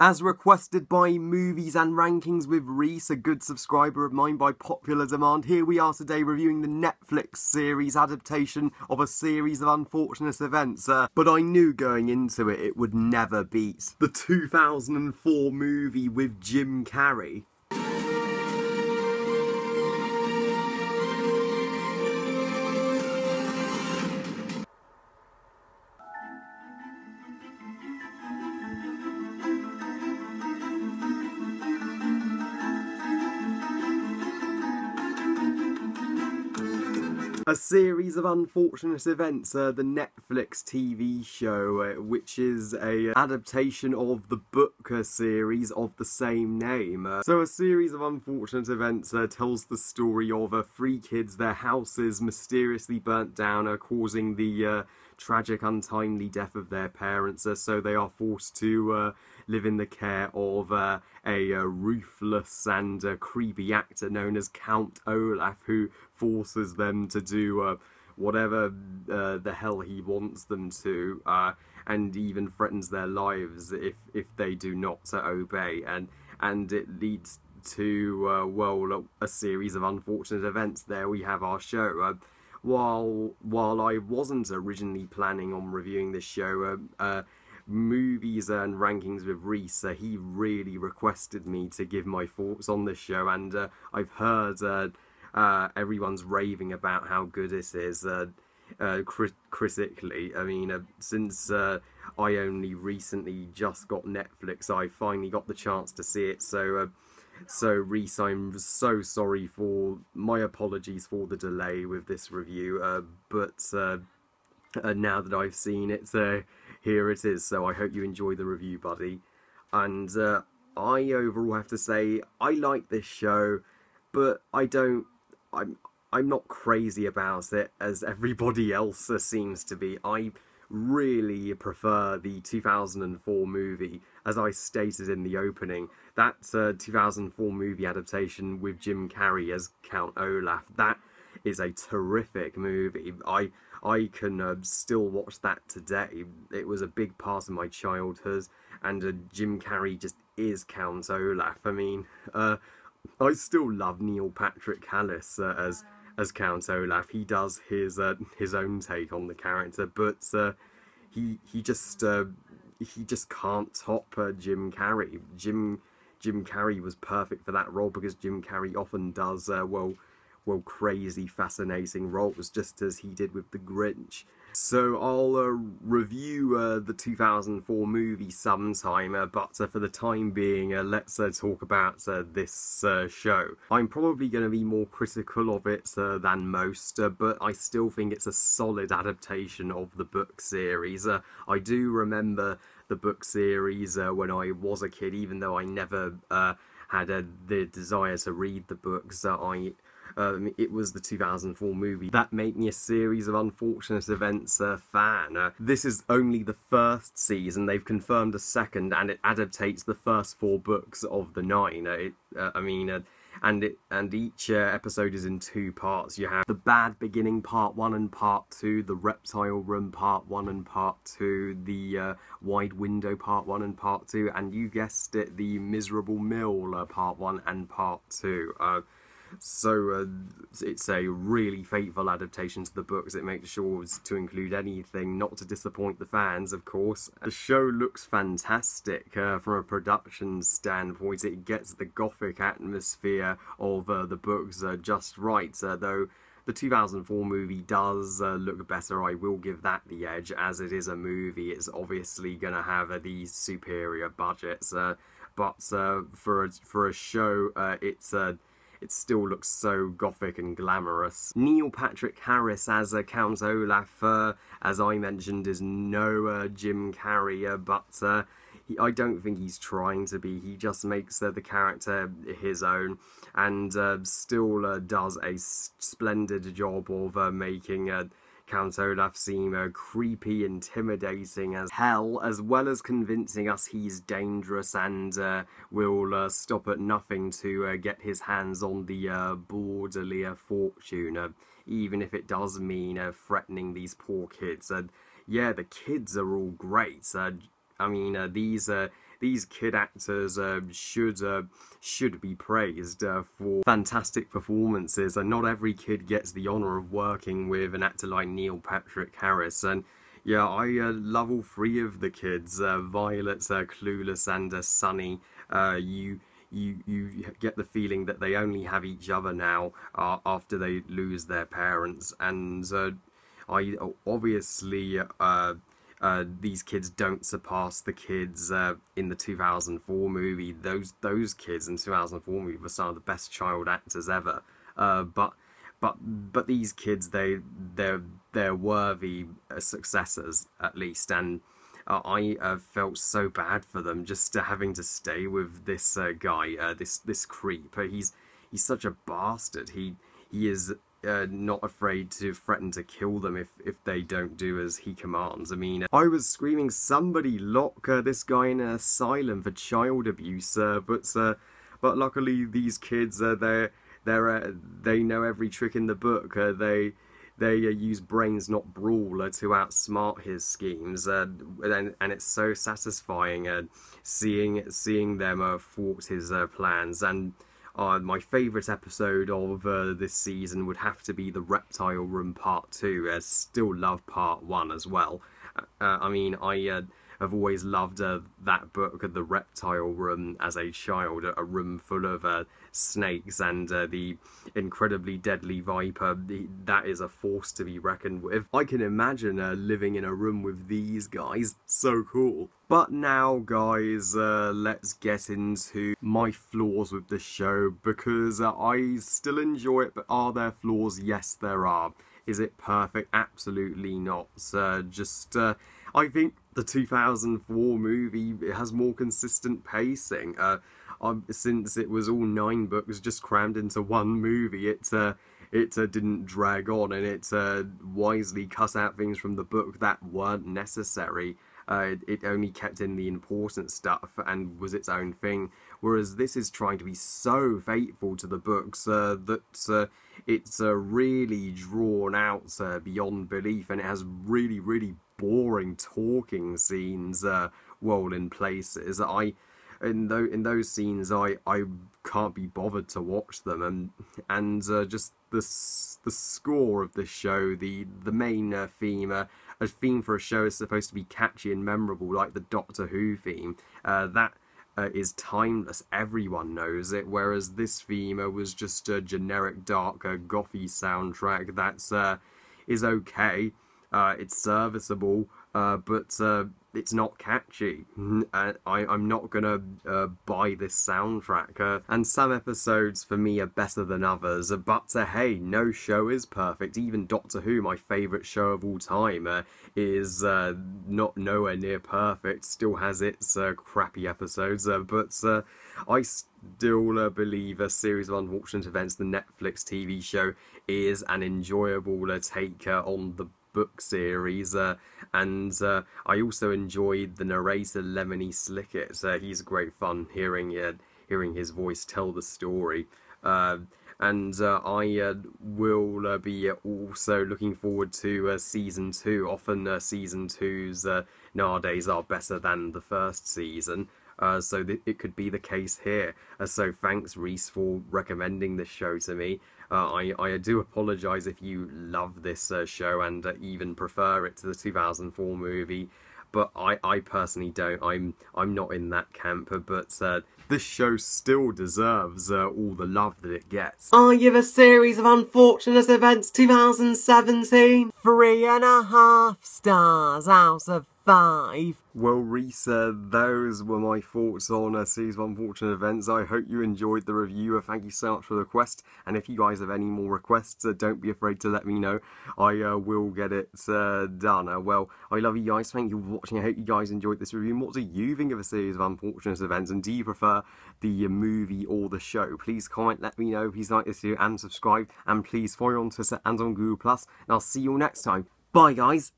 As requested by Movies and Rankings with Reese, a good subscriber of mine by popular demand, here we are today reviewing the Netflix series adaptation of a series of unfortunate events. But I knew going into it would never beat the 2004 movie with Jim Carrey. A series of unfortunate events, the Netflix TV show, which is a adaptation of the book series of the same name. So a series of unfortunate events tells the story of three kids. Their house is mysteriously burnt down, causing the tragic, untimely death of their parents, so they are forced to live in the care of a ruthless and creepy actor known as Count Olaf, who forces them to do whatever the hell he wants them to, and even threatens their lives if they do not obey, and it leads to well, a series of unfortunate events. There we have our show. While I wasn't originally planning on reviewing this show, Movies and Rankings with Reese, he really requested me to give my thoughts on this show, and I've heard everyone's raving about how good it is critically. I mean, since I only recently just got Netflix, I finally got the chance to see it, so Reese, I'm so sorry for my apologies for the delay with this review, but now that I've seen it, here it is. So I hope you enjoy the review, buddy. And I overall have to say I like this show, but I'm not crazy about it as everybody else seems to be. I really prefer the 2004 movie, as I stated in the opening. That 2004 movie adaptation with Jim Carrey as Count Olaf, that is a terrific movie. I can still watch that today. It was a big part of my childhood, and Jim Carrey just is Count Olaf. I mean, I still love Neil Patrick Harris as Count Olaf. He does his own take on the character, but he just can't top Jim Carrey. Jim Carrey was perfect for that role, because Jim Carrey often does well, crazy, fascinating roles, just as he did with The Grinch. So I'll review the 2004 movie sometime, but for the time being, let's talk about this show. I'm probably going to be more critical of it than most, but I still think it's a solid adaptation of the book series. I do remember the book series when I was a kid, even though I never had the desire to read the books. It was the 2004 movie that made me a series of unfortunate events fan. This is only the first season. They've confirmed a second, and it adaptates the first 4 books of the 9. And each episode is in 2 parts. You have The Bad Beginning Part 1 and Part 2, The Reptile Room Part 1 and Part 2, The Wide Window Part 1 and Part 2, and you guessed it, The Miserable Mill Part 1 and Part 2. So it's a really faithful adaptation to the books. It makes sure to include anything not to disappoint the fans, of course. The show looks fantastic from a production standpoint. It gets the gothic atmosphere of the books just right, though the 2004 movie does look better. I will give that the edge. As it is a movie, it's obviously going to have these superior budgets, but for a show, it still looks so gothic and glamorous. Neil Patrick Harris as Count Olaf, as I mentioned, is no Jim Carrey, but I don't think he's trying to be. He just makes the character his own, and still does a splendid job of making Count Olaf seem creepy, intimidating as hell, as well as convincing us he's dangerous and will stop at nothing to get his hands on the Baudelaire fortune, even if it does mean threatening these poor kids. Yeah, the kids are all great. I mean, these kid actors should be praised for fantastic performances, and not every kid gets the honour of working with an actor like Neil Patrick Harris. And yeah, I love all three of the kids, Violet, Clueless, and Sunny. You get the feeling that they only have each other now after they lose their parents, and I obviously these kids don't surpass the kids in the 2004 movie. Those kids in the 2004 movie were some of the best child actors ever. But these kids, they're worthy successors at least, and I felt so bad for them just having to stay with this guy, this creep. He's such a bastard. He is not afraid to threaten to kill them if they don't do as he commands. I mean, I was screaming, somebody lock this guy in an asylum for child abuse, but luckily these kids, they know every trick in the book. They use brains, not brawl, to outsmart his schemes, and it's so satisfying seeing them thwart his plans. And my favourite episode of this season would have to be the Reptile Room Part 2. Still love Part 1 as well. I mean, I have always loved that book, The Reptile Room, as a child. A room full of snakes and the incredibly deadly viper. That is a force to be reckoned with. I can imagine living in a room with these guys. So cool. But now, guys, let's get into my flaws with the show, because I still enjoy it, but are there flaws? Yes, there are. Is it perfect? Absolutely not. I think the 2004 movie has more consistent pacing. Since it was all 9 books just crammed into one movie, it didn't drag on, and it wisely cut out things from the book that weren't necessary. It only kept in the important stuff and was its own thing, whereas this is trying to be so faithful to the books that it's really drawn out beyond belief, and it has really, really boring talking scenes well in places. In those scenes, I can't be bothered to watch them, and just the score of the show, the main theme. A theme for a show is supposed to be catchy and memorable, like the Doctor Who theme. That is timeless. Everyone knows it. Whereas this theme was just a generic, dark, gothy soundtrack that is okay. It's serviceable, but it's not catchy. I'm not gonna buy this soundtrack. And some episodes for me are better than others, but hey, no show is perfect. Even Doctor Who, my favourite show of all time, is not nowhere near perfect. Still has its crappy episodes, but I still believe A Series of Unfortunate Events, the Netflix TV show, is an enjoyable take on the book series, and I also enjoyed the narrator Lemony Snicket. He's great fun hearing his voice tell the story, and I will be also looking forward to season 2. Often season 2s nowadays are better than the first season. So it could be the case here. So thanks, Reese, for recommending this show to me. I do apologise if you love this show and even prefer it to the 2004 movie, but I personally don't. I'm not in that camp, but this show still deserves all the love that it gets. Are you A Series of Unfortunate Events 2017? 3.5 stars out of 5. Well, Reese, those were my thoughts on A Series of Unfortunate Events. I hope you enjoyed the review. Thank you so much for the request. And if you guys have any more requests, don't be afraid to let me know. I will get it done. Well, I love you guys. Thank you for watching. I hope you guys enjoyed this review. And what do you think of A Series of Unfortunate Events? And do you prefer the movie or the show? Please comment, let me know. Please like this video and subscribe. And please follow on Twitter and on Google+. And I'll see you all next time. Bye, guys.